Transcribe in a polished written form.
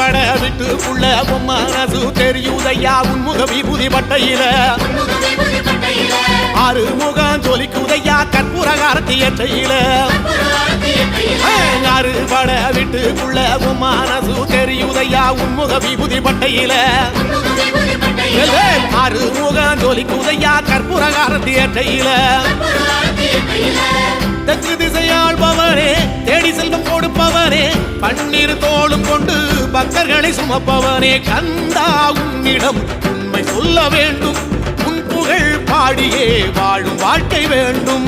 அறுபட விட்டு புள்ள மனசு தெரியுதையா உன்முக விபூதி பட்டையில அறுமுகம் ஜொலிக்குதையா கற்பூரகாரத்தி எட்டையில அறுபட விட்டு புள்ள மனசு தெரியுதையா உன்முக விபூதி பட்டையில அறுமுகம் ஜொலிக்குதையா கற்பூரகாரத்தி எட்டையில தெற்கு திசையாள்பவரே தேடி செல்வம் கொடுப்பவரே பன்னீர் தோளும் கொண்டு பக்தர்களை சுமப்பவனே கந்தா உன்னிடம் உண்மை சொல்ல வேண்டும் உன் புகழ் பாடியே வாழும் வாழ்க்கை வேண்டும்